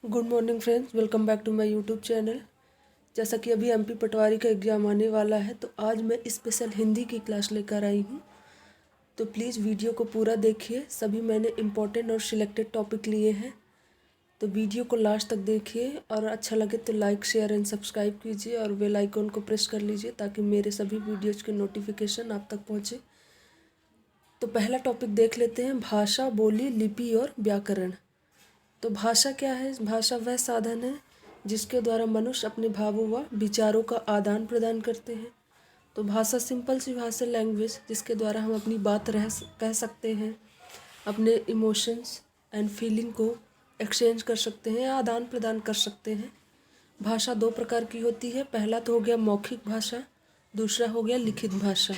Good morning friends, welcome back to my YouTube channel. जैसा कि अभी एमपी पटवारी का एग्ज़ाम आने वाला है तो आज मैं स्पेशल हिंदी की क्लास लेकर आई हूँ। तो प्लीज़ वीडियो को पूरा देखिए। सभी मैंने इम्पोर्टेंट और सिलेक्टेड टॉपिक लिए हैं, तो वीडियो को लास्ट तक देखिए और अच्छा लगे तो लाइक शेयर एंड सब्सक्राइब कीजिए और बेल आइकन को प्रेस कर लीजिए ताकि मेरे सभी वीडियोज़ के नोटिफिकेशन आप तक पहुँचे। तो पहला टॉपिक देख लेते हैं, भाषा, बोली, लिपि और व्याकरण। तो भाषा क्या है? भाषा वह साधन है जिसके द्वारा मनुष्य अपने भावों व विचारों का आदान प्रदान करते हैं। तो भाषा सिंपल सी भाषा, लैंग्वेज, जिसके द्वारा हम अपनी बात कह सकते हैं, अपने इमोशंस एंड फीलिंग को एक्सचेंज कर सकते हैं, आदान प्रदान कर सकते हैं। भाषा दो प्रकार की होती है। पहला तो हो गया मौखिक भाषा, दूसरा हो गया लिखित भाषा।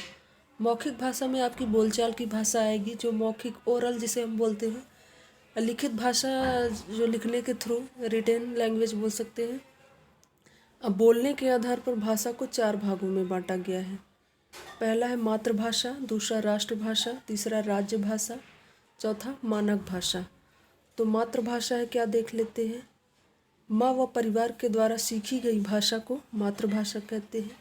मौखिक भाषा में आपकी बोलचाल की भाषा आएगी, जो मौखिक ओरल जिसे हम बोलते हैं। लिखित भाषा जो लिखने के थ्रू रिटेन लैंग्वेज बोल सकते हैं। अब बोलने के आधार पर भाषा को चार भागों में बांटा गया है। पहला है मातृभाषा, दूसरा राष्ट्रभाषा, तीसरा राज्य भाषा, चौथा मानक भाषा। तो मातृभाषा है क्या, देख लेते हैं। माँ व परिवार के द्वारा सीखी गई भाषा को मातृभाषा कहते हैं।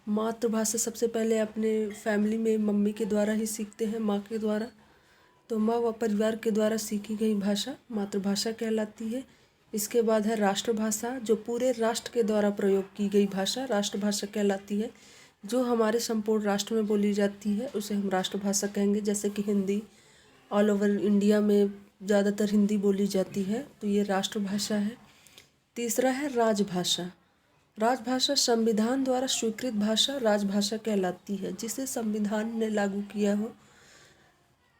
मातृभाषा सबसे पहले अपने फैमिली में मम्मी के द्वारा ही सीखते हैं, माँ के द्वारा। तो माँ व परिवार के द्वारा सीखी गई भाषा मातृभाषा कहलाती है। इसके बाद है राष्ट्रभाषा, जो पूरे राष्ट्र के द्वारा प्रयोग की गई भाषा राष्ट्रभाषा कहलाती है। जो हमारे संपूर्ण राष्ट्र में बोली जाती है उसे हम राष्ट्रभाषा कहेंगे। जैसे कि हिंदी ऑल ओवर इंडिया में ज़्यादातर हिंदी बोली जाती है, तो ये राष्ट्रभाषा है। तीसरा है राजभाषा। राजभाषा संविधान द्वारा स्वीकृत भाषा राजभाषा कहलाती है। जिसे संविधान ने लागू किया हो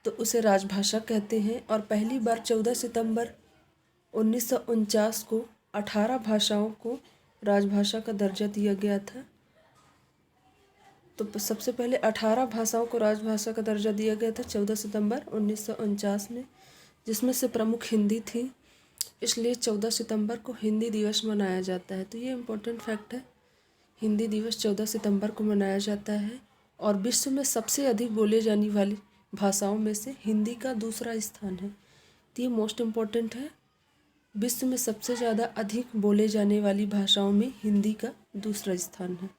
तो उसे राजभाषा कहते हैं। और पहली बार 14 सितंबर 1949 को 18 भाषाओं को राजभाषा का दर्जा दिया गया था। तो सबसे पहले 18 भाषाओं को राजभाषा का दर्जा दिया गया था 14 सितंबर 1949 में, जिसमें से प्रमुख हिंदी थी। इसलिए 14 सितंबर को हिंदी दिवस मनाया जाता है। तो ये इम्पोर्टेंट फैक्ट है, हिंदी दिवस 14 सितंबर को मनाया जाता है। और विश्व में सबसे अधिक बोले जाने वाली भाषाओं में से हिंदी का दूसरा स्थान है। तो ये मोस्ट इम्पॉर्टेंट है, विश्व में सबसे ज़्यादा अधिक बोले जाने वाली भाषाओं में हिंदी का दूसरा स्थान है।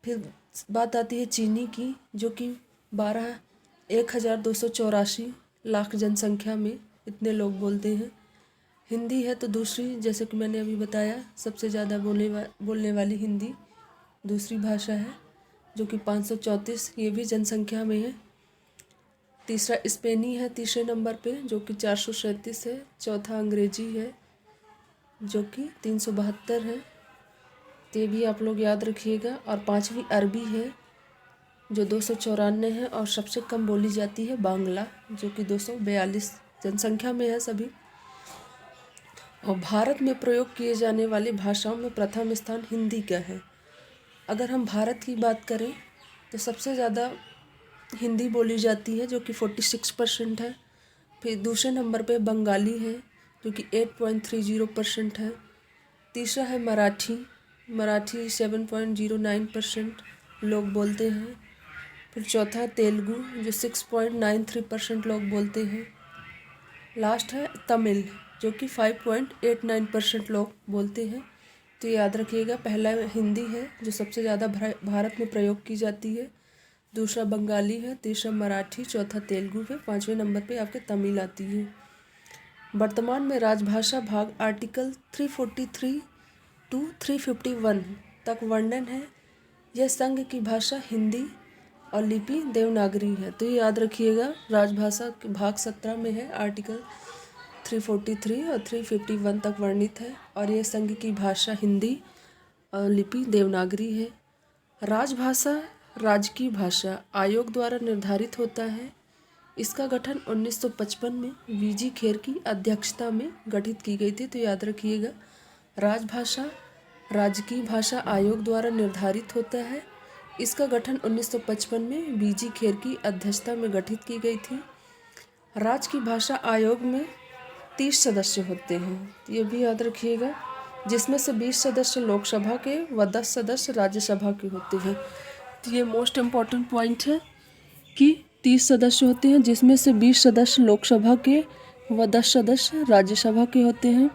फिर बात आती है चीनी की, जो कि 1,284 लाख जनसंख्या में इतने लोग बोलते हैं। हिंदी है तो दूसरी, जैसे कि मैंने अभी बताया, सबसे ज़्यादा बोलने वाली हिंदी दूसरी भाषा है, जो कि 534 ये भी जनसंख्या में है। तीसरा स्पेनी है तीसरे नंबर पे, जो कि 437 है। चौथा अंग्रेजी है, जो कि 372 है। ये भी आप लोग याद रखिएगा। और पांचवी अरबी है, जो 294 है। और सबसे कम बोली जाती है बांग्ला, जो कि 242 जनसंख्या में है सभी। और भारत में प्रयोग किए जाने वाली भाषाओं में प्रथम स्थान हिंदी का है। अगर हम भारत की बात करें तो सबसे ज़्यादा हिंदी बोली जाती है, जो कि 46% है। फिर दूसरे नंबर पे बंगाली है, जो कि 8.30% है। तीसरा है मराठी 7.09% लोग बोलते हैं। फिर चौथा तेलुगु, जो 6.93% लोग बोलते हैं। लास्ट है तमिल, जो कि 5.89% लोग बोलते हैं। तो याद रखिएगा, पहला हिंदी है जो सबसे ज़्यादा भारत में प्रयोग की जाती है, दूसरा बंगाली है, तीसरा मराठी, चौथा तेलुगु है, पाँचवें नंबर पे आपके तमिल आती है। वर्तमान में राजभाषा भाग आर्टिकल 343 टू 351 तक वर्णन है। यह संघ की भाषा हिंदी और लिपि देवनागरी है। तो ये याद रखिएगा, राजभाषा भाग 17 में है, आर्टिकल 343 और 351 तक वर्णित है। और यह संघ की भाषा हिंदी और लिपि देवनागरी है। राजभाषा राजकीय भाषा आयोग द्वारा निर्धारित होता है। इसका गठन 1955 में वीजी खेर की अध्यक्षता में गठित की गई थी। तो याद रखिएगा, राजभाषा राजकीय भाषा आयोग द्वारा निर्धारित होता है। इसका गठन 1955 में वीजी खेर की अध्यक्षता में गठित की गई थी। राज्य की भाषा आयोग में 30 सदस्य होते हैं, ये भी याद रखिएगा, जिसमें से 20 सदस्य लोकसभा के व 10 सदस्य राज्यसभा के होते हैं। तो ये मोस्ट इम्पॉर्टेंट पॉइंट है कि 30 सदस्य होते हैं, जिसमें से 20 सदस्य लोकसभा के, व 10 सदस्य राज्यसभा के होते हैं।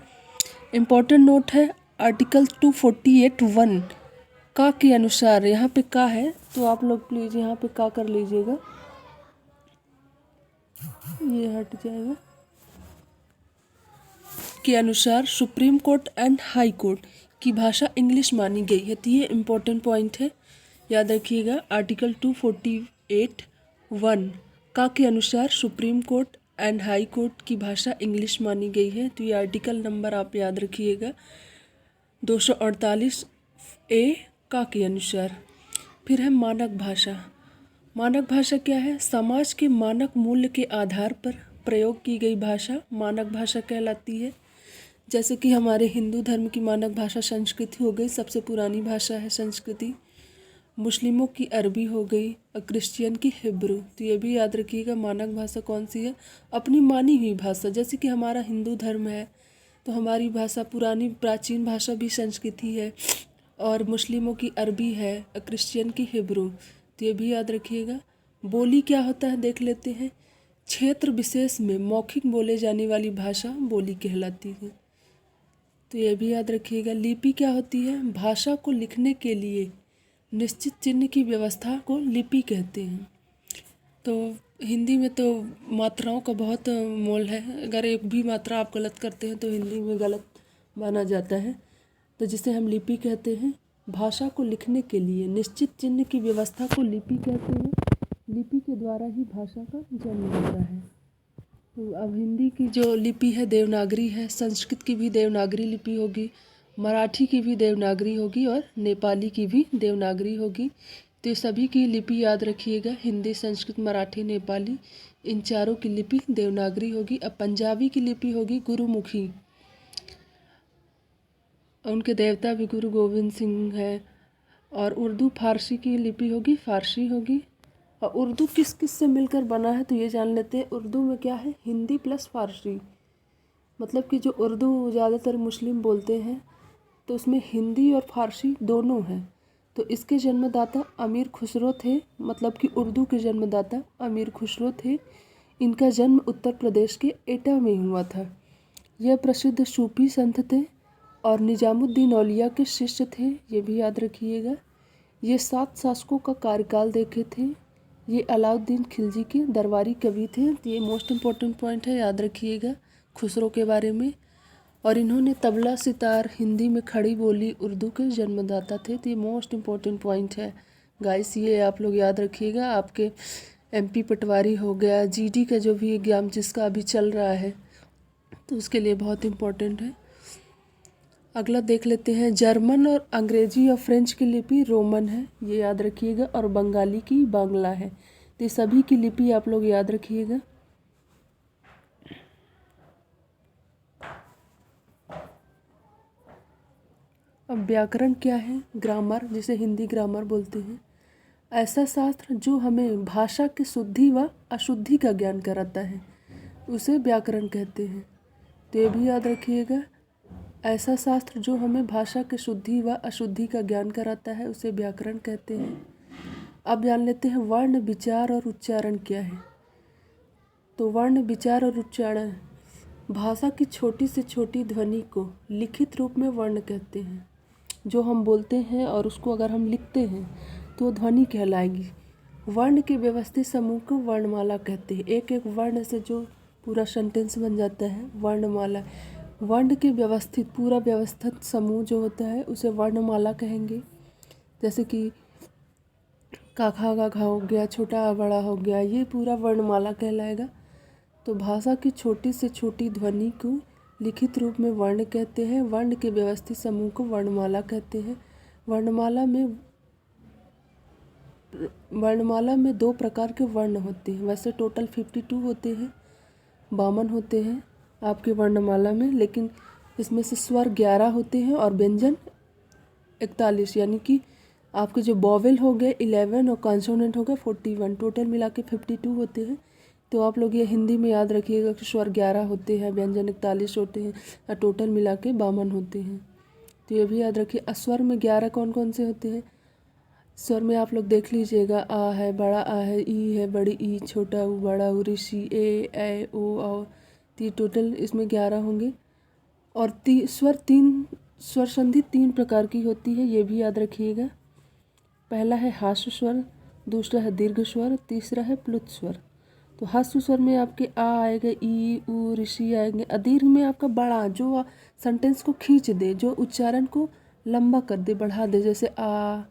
इम्पोर्टेंट नोट है आर्टिकल 248(1) का के अनुसार, यहाँ पे का है तो आप लोग प्लीज़ यहाँ पे का कर लीजिएगा, ये हट जाएगा। के अनुसार supreme court and high court की भाषा इंग्लिश मानी गई है। तो ये इम्पोर्टेंट पॉइंट है, याद रखिएगा। आर्टिकल 248(1) का के अनुसार supreme court and high court की भाषा इंग्लिश मानी गई है। तो ये आर्टिकल नंबर आप याद रखिएगा 248(a) का के अनुसार। फिर है मानक भाषा। मानक भाषा क्या है? समाज के मानक मूल्य के आधार पर प्रयोग की गई भाषा मानक भाषा कहलाती है। जैसे कि हमारे हिंदू धर्म की मानक भाषा संस्कृत हो गई, सबसे पुरानी भाषा है संस्कृति। मुस्लिमों की अरबी हो गई और क्रिश्चियन की हिब्रू। तो ये भी याद रखिएगा मानक भाषा कौन सी है, अपनी मानी हुई भाषा। जैसे कि हमारा हिंदू धर्म है तो हमारी भाषा पुरानी प्राचीन भाषा भी संस्कृति है, और मुस्लिमों की अरबी है और क्रिश्चियन की हिब्रू। तो ये भी याद रखिएगा। बोली क्या होता है देख लेते हैं। क्षेत्र विशेष में मौखिक बोले जाने वाली भाषा बोली कहलाती है। तो ये भी याद रखिएगा। लिपि क्या होती है? भाषा को लिखने के लिए निश्चित चिन्ह की व्यवस्था को लिपि कहते हैं। तो हिंदी में तो मात्राओं का बहुत मोल है, अगर एक भी मात्रा आप गलत करते हैं तो हिंदी में गलत माना जाता है। तो जिसे हम लिपि कहते हैं, भाषा को लिखने के लिए निश्चित चिन्ह की व्यवस्था को लिपि कहते हैं। लिपि के द्वारा ही भाषा का जन्म होता है। तो अब हिंदी की जो लिपि है देवनागरी है, संस्कृत की भी देवनागरी लिपि होगी, मराठी की भी देवनागरी होगी और नेपाली की भी देवनागरी होगी। तो सभी की लिपि याद रखिएगा, हिंदी, संस्कृत, मराठी, नेपाली, इन चारों की लिपि देवनागरी होगी। अब पंजाबी की लिपि होगी गुरुमुखी, उनके देवता भी गुरु गोविंद सिंह है। और उर्दू फारसी की लिपि होगी फारसी होगी। और उर्दू किस किस से मिलकर बना है तो ये जान लेते हैं। उर्दू में क्या है? हिंदी प्लस फारसी, मतलब कि जो उर्दू ज़्यादातर मुस्लिम बोलते हैं तो उसमें हिंदी और फारसी दोनों हैं। तो इसके जन्मदाता अमीर खुसरो थे, मतलब कि उर्दू के जन्मदाता अमीर खुसरो थे। इनका जन्म उत्तर प्रदेश के एटा में हुआ था। यह प्रसिद्ध सूफी संत थे और निजामुद्दीन औलिया के शिष्य थे, ये भी याद रखिएगा। ये 7 शासकों का कार्यकाल देखे थे। ये अलाउद्दीन खिलजी के दरबारी कवि थे। तो ये मोस्ट इम्पॉर्टेंट पॉइंट है, याद रखिएगा खुसरो के बारे में। और इन्होंने तबला, सितार, हिंदी में खड़ी बोली, उर्दू के जन्मदाता थे। तो ये मोस्ट इम्पॉर्टेंट पॉइंट है गाइस, ये आप लोग याद रखिएगा। आपके MP पटवारी हो गया, GD का जो भी एग्जाम जिसका अभी चल रहा है तो उसके लिए बहुत इम्पोर्टेंट है। अगला देख लेते हैं। जर्मन और अंग्रेजी और फ्रेंच की लिपि रोमन है, ये याद रखिएगा। और बंगाली की बांग्ला है। तो ये सभी की लिपि आप लोग याद रखिएगा। अब व्याकरण क्या है? ग्रामर, जिसे हिंदी ग्रामर बोलते हैं। ऐसा शास्त्र जो हमें भाषा की शुद्धि व अशुद्धि का ज्ञान कराता है उसे व्याकरण कहते हैं। तो ये भी याद रखिएगा। ऐसा शास्त्र जो हमें भाषा की शुद्धि व अशुद्धि का ज्ञान कराता है उसे व्याकरण कहते हैं। अब जान लेते हैं वर्ण, विचार और उच्चारण क्या है। तो वर्ण, विचार और उच्चारण भाषा की छोटी से छोटी ध्वनि को लिखित रूप में वर्ण कहते हैं। जो हम बोलते हैं और उसको अगर हम लिखते हैं तो ध्वनि कहलाएगी। वर्ण के व्यवस्थित समूह को वर्णमाला कहते हैं। एक एक वर्ण से जो पूरा सेंटेंस बन जाता है वर्णमाला। वर्ण के व्यवस्थित पूरा व्यवस्थित समूह जो होता है उसे वर्णमाला कहेंगे। जैसे कि का खा गा घा हो गया, छोटा आ बड़ा हो गया, ये पूरा वर्णमाला कहलाएगा। तो भाषा की छोटी से छोटी ध्वनि को लिखित रूप में वर्ण कहते हैं। वर्ण के व्यवस्थित समूह को वर्णमाला कहते हैं। वर्णमाला में 2 प्रकार के वर्ण होते हैं। वैसे टोटल 52 होते हैं, 52 होते हैं आपके वर्णमाला में, लेकिन इसमें से स्वर 11 होते हैं और व्यंजन 41, यानी कि आपके जो वोवेल हो गए 11 और कॉन्सोनेंट हो गए 41, टोटल मिला के 52 होते हैं। तो आप लोग ये हिंदी में याद रखिएगा कि स्वर 11 होते हैं, व्यंजन 41 होते हैं और टोटल मिला के 52 होते हैं। तो ये भी याद रखिए। स्वर में 11 कौन कौन से होते हैं? स्वर में आप लोग देख लीजिएगा। आ है, बड़ा आ है, ई है, बड़ी ई, छोटा ऊ, बड़ा ऊ, ऋषि, ए, ओ, औ। तो ये टोटल इसमें 11 होंगे। और स्वर संधि 3 प्रकार की होती है, ये भी याद रखिएगा। पहला है हास्य स्वर, दूसरा है दीर्घ स्वर, तीसरा है प्लुत स्वर। तो हास्य स्वर में आपके आ आएगा, ई ऊ ऋषि आएंगे। अदीर्घ में आपका बड़ा, जो सेंटेंस को खींच दे, जो उच्चारण को लंबा कर दे, बढ़ा दे, जैसे आ,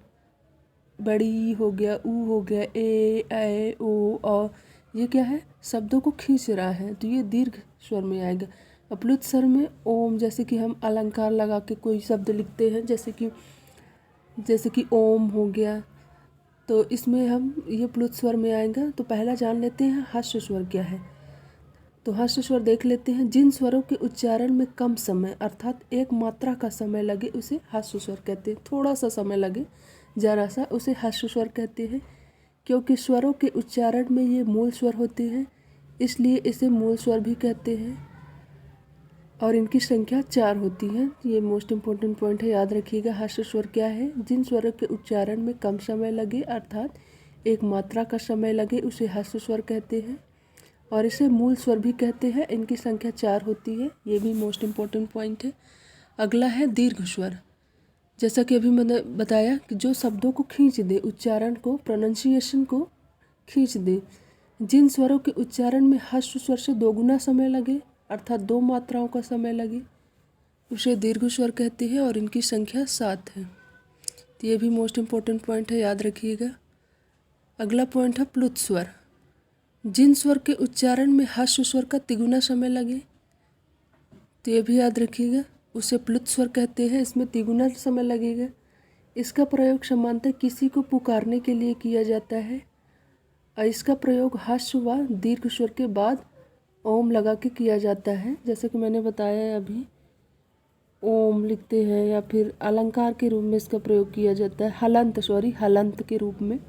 बड़ी हो गया, ऊ हो गया, ए ओ, ये क्या है, शब्दों को खींच रहा है, तो ये दीर्घ स्वर में आएगा। प्लुत स्वर में ओम, जैसे कि हम अलंकार लगा के कोई शब्द लिखते हैं, जैसे कि ओम हो गया, तो इसमें हम ये प्लुत स्वर में आएगा। तो पहला जान लेते हैं हास्य स्वर क्या है। तो हास्य स्वर देख लेते हैं। जिन स्वरों के उच्चारण में कम समय अर्थात एक मात्रा का समय लगे उसे हास्य स्वर कहते हैं। थोड़ा सा समय लगे, जरा सा, उसे हास्य स्वर कहते हैं। क्योंकि स्वरों के उच्चारण में ये मूल स्वर होते हैं, इसलिए इसे मूल स्वर भी कहते हैं। और इनकी संख्या 4 होती है। ये मोस्ट इम्पोर्टेंट पॉइंट है, याद रखिएगा। हास्य स्वर क्या है? जिन स्वरों के उच्चारण में कम समय लगे अर्थात एक मात्रा का समय लगे उसे हास्य स्वर कहते हैं, और इसे मूल स्वर भी कहते हैं। इनकी संख्या 4 होती है, ये भी मोस्ट इम्पोर्टेंट पॉइंट है। अगला है दीर्घ स्वर। जैसा कि अभी मैंने बताया कि जो शब्दों को खींच दे, उच्चारण को, प्रोनाउंसिएशन को खींच दे। जिन स्वरों के उच्चारण में हास्य स्वर से 2 गुना समय लगे अर्थात 2 मात्राओं का समय लगे उसे दीर्घ स्वर कहते हैं, और इनकी संख्या 7 है। तो ये भी मोस्ट इम्पोर्टेंट पॉइंट है, याद रखिएगा। अगला पॉइंट है प्लुत स्वर। जिन स्वर के उच्चारण में हास्य स्वर का तिगुना समय लगे, तो ये भी याद रखिएगा, उसे प्लुत स्वर कहते हैं। इसमें तिगुना समय लगेगा। इसका प्रयोग सामान्यतः किसी को पुकारने के लिए किया जाता है, और इसका प्रयोग हास्य व दीर्घ स्वर के बाद ओम लगा के किया जाता है। जैसे कि मैंने बताया अभी, ओम लिखते हैं, या फिर अलंकार के रूप में इसका प्रयोग किया जाता है, हलंत के रूप में।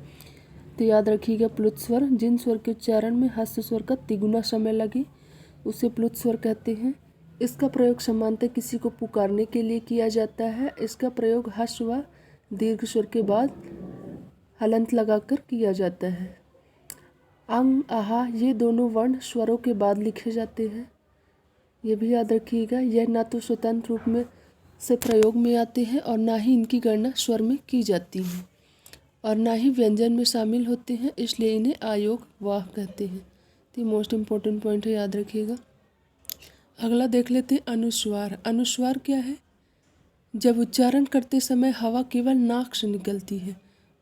तो याद रखिएगा, प्लुत स्वर। जिन स्वर के उच्चारण में हास्य स्वर का तिगुना समय लगे उसे प्लुत स्वर कहते हैं। इसका प्रयोग सामान्यतः किसी को पुकारने के लिए किया जाता है। इसका प्रयोग हास्य व दीर्घ स्वर के बाद हलंत लगाकर किया जाता है। अंग, आहा, ये दोनों वर्ण स्वरों के बाद लिखे जाते हैं, ये भी याद रखिएगा। यह ना तो स्वतंत्र रूप में से प्रयोग में आते हैं और ना ही इनकी गणना स्वर में की जाती है, और ना ही व्यंजन में शामिल होते हैं, इसलिए इन्हें आयोग वाह कहते हैं। तो मोस्ट इम्पोर्टेंट पॉइंट है, याद रखिएगा। अगला देख लेते हैं अनुस्वार। अनुस्वार क्या है? जब उच्चारण करते समय हवा केवल नाक से निकलती है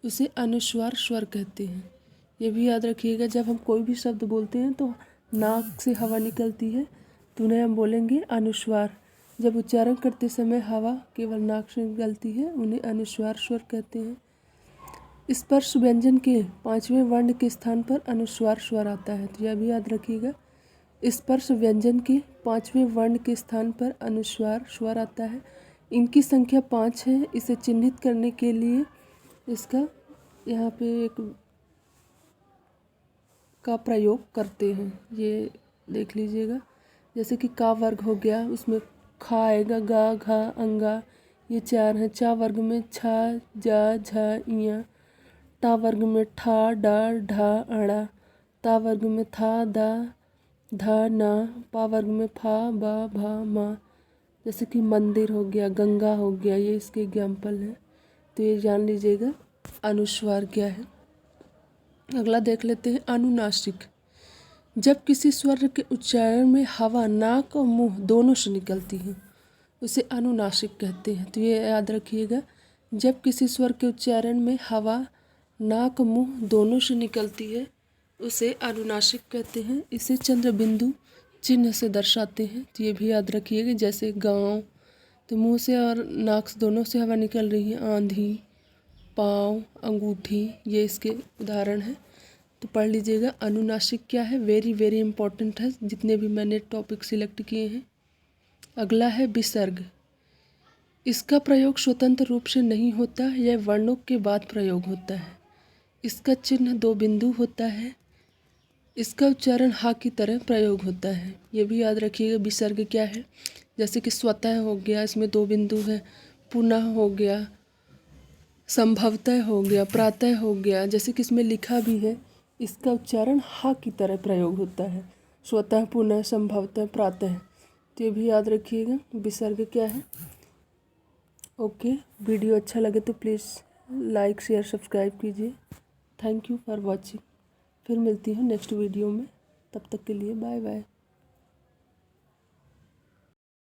उसे अनुस्वार स्वर कहते हैं। ये भी याद रखिएगा, जब हम कोई भी शब्द बोलते हैं तो नाक से हवा निकलती है तो उन्हें हम बोलेंगे अनुस्वार। जब उच्चारण करते समय हवा केवल नाक से निकलती है उन्हें अनुस्वार स्वर कहते हैं। स्पर्श व्यंजन के 5वें वर्ण के स्थान पर अनुस्वार स्वर आता है, तो यह भी याद रखिएगा। स्पर्श व्यंजन के 5वें वर्ण के स्थान पर अनुस्वार स्वर आता है। इनकी संख्या 5 है। इसे चिन्हित करने के लिए इसका यहाँ पे एक का प्रयोग करते हैं, ये देख लीजिएगा। जैसे कि का वर्ग हो गया, उसमें खा आएगा, गा, घा, अंगा, ये 4 हैं। चा वर्ग में छा, जा, झा, इया। टा वर्ग में ठा, डा, ढा, अड़ा। ता वर्ग में था, दा, धा, ना। पा वर्ग में फा, बा, भा, मा। जैसे कि मंदिर हो गया, गंगा हो गया, ये इसके एग्जाम्पल हैं। तो ये जान लीजिएगा अनुस्वार क्या है। अगला देख लेते हैं अनुनासिक। जब किसी स्वर के उच्चारण में हवा नाक और मुंह दोनों से निकलती है उसे अनुनासिक कहते हैं। तो ये याद रखिएगा, जब किसी स्वर के उच्चारण में हवा नाक मुंह दोनों से निकलती है उसे अनुनासिक कहते हैं। इसे चंद्र बिंदु चिन्ह से दर्शाते हैं, तो ये भी याद रखिएगा। जैसे गांव, तो मुंह से और नाक से दोनों से हवा निकल रही है। आंधी, पाँव, अंगूठी, ये इसके उदाहरण हैं। तो पढ़ लीजिएगा अनुनासिक क्या है, वेरी वेरी इंपॉर्टेंट है, जितने भी मैंने टॉपिक सिलेक्ट किए हैं। अगला है विसर्ग। इसका प्रयोग स्वतंत्र रूप से नहीं होता, यह वर्णों के बाद प्रयोग होता है। इसका चिन्ह 2 बिंदु होता है। इसका उच्चारण हा की तरह प्रयोग होता है, ये भी याद रखिएगा। विसर्ग क्या है? जैसे कि स्वतः हो गया, इसमें 2 बिंदु है। पुनः हो गया, संभवतः हो गया, प्रातः हो गया, जैसे कि इसमें लिखा भी है। इसका उच्चारण हा की तरह प्रयोग होता है। स्वतः, पुनः, संभवतः, प्रातः। तो ये भी याद रखिएगा विसर्ग क्या है। ओके, वीडियो अच्छा लगे तो प्लीज़ लाइक शेयर सब्सक्राइब कीजिए। Thank you for watching. फिर मिलती हूँ नेक्स्ट वीडियो में, तब तक के लिए बाय बाय।